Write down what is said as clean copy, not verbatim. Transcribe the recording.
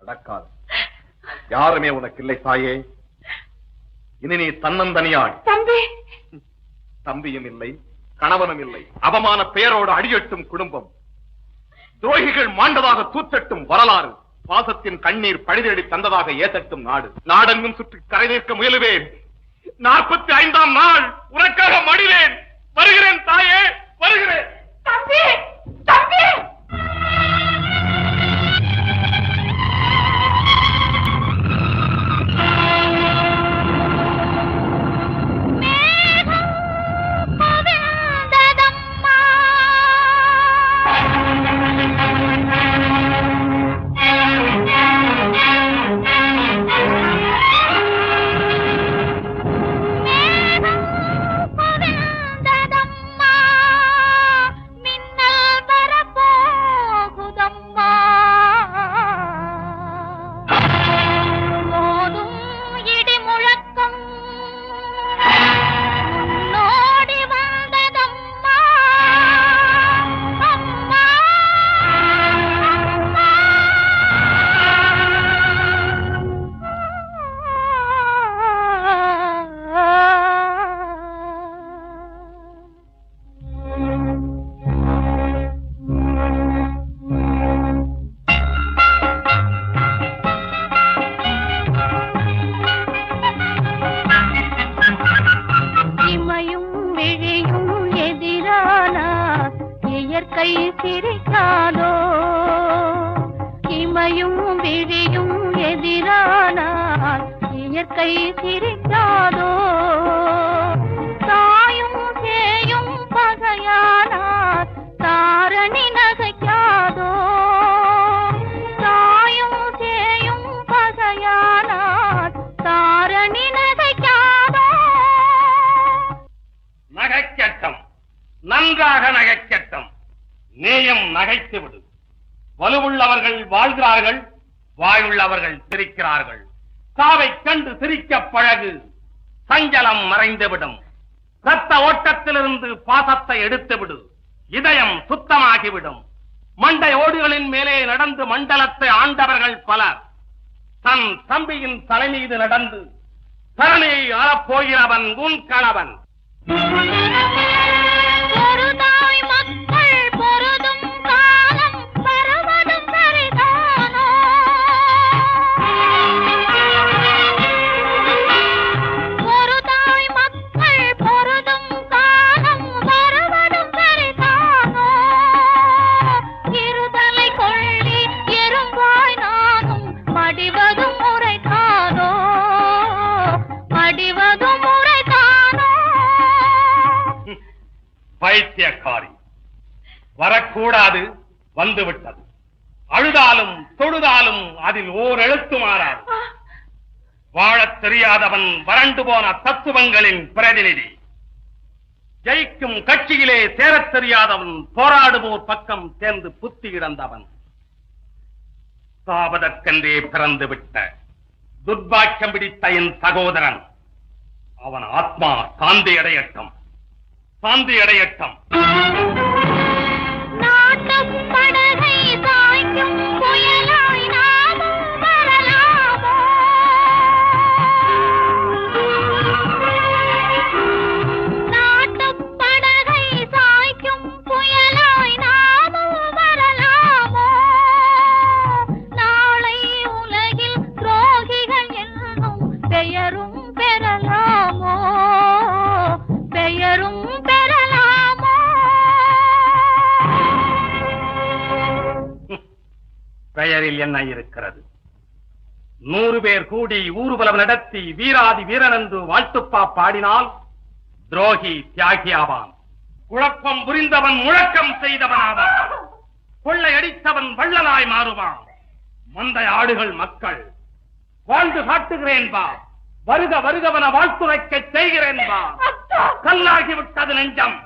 நடக்காது. யாருமே உனக்கு இல்லை தாயே. இனி நீ தன்னந்தனியாள். தம்பி தம்பியும் இல்லை, கணவனும் இல்லை. அவமான பெயரோடு அடியட்டும் குடும்பம். துரோகிகள் மாண்டதாக தூத்தட்டும் வரலாறு. பாசத்தின் கண்ணீர் பழிதேடி தந்ததாக ஏத்தட்டும் நாடு. நாடெங்கும் சுற்றி கரை நிற்க முயலுவேன். 45ஆம் நாள் உனக்காக மடிவேன். வருகிறேன் தாயே, வருகிறேன். தம்பி தம்பி கை சிரிக்காதோ, இமையும் விழியும் எதிரானால் இயற்கை சிரிக்காதோ, தாயும் சேயும் பகையானால் தாரணி நகைக்காதோ, தாயும் சேயும் பகையானால் தாரணி நகைக்காதோ. நகைக்கட்டம், நன்றாக நகைக்கட்டம். நேயம் நகைத்து விடு. வலுவுள்ளவர்கள் வாழ்கிறார்கள், வாயுள்ளவர்கள் சிரிக்கிறார்கள். சாவை கண்டு சிரிக்க பழகு. சஞ்சலம் மறைந்துவிடும். ரத்த ஓட்டத்திலிருந்து பாசத்தை எடுத்துவிடு. இதயம் சுத்தமாகிவிடும். மண்டை ஓடுகளின் மேலே நடந்து மண்டலத்தை ஆண்டவர்கள் பலர். தன் தம்பியின் தலை மீது நடந்து தரணியை ஆளப்போகிறவன் உன் கணவன். பைத்தியக்காரி, வரக்கூடாது, வந்துவிட்டது. அழுதாலும் தொழுதாலும் அதில் ஓர் எழுத்து மாறாது. வாழத் தெரியாதவன் வறண்டு போன தத்துவங்களின் பிரதிநிதி. ஜெயிக்கும் கட்சியிலே சேரத் தெரியாதவன் போராடுவோர் பக்கம் சேர்ந்து புத்தி இழந்தவன். சாவதற்கென்றே பிறந்து விட்ட துர்பாக்கியம் பிடித்த என் சகோதரன். அவன் ஆத்மா சாந்தி அடையட்டும், சாந்தி அடையட்டும். பெயரில் என்ன இருக்கிறது? 100 பேர் கூடி ஊர்வலம் நடத்தி வீராதி வீரன் என்று வாழ்த்துப்பா பாடினால் துரோகி தியாகியாவான். குழப்பம் புரிந்தவன் முழக்கம் செய்தவனாவான். கொள்ளையடித்தவன் வள்ளலாய் மாறுவான். மந்தை ஆடுகள் மக்கள் வாழ்ந்து காட்டுகிறேன் பா. வருக வருகவன வாழ்த்துரைக்க செய்கிறேன் பா. கல்லாகிவிட்டது நெஞ்சம்.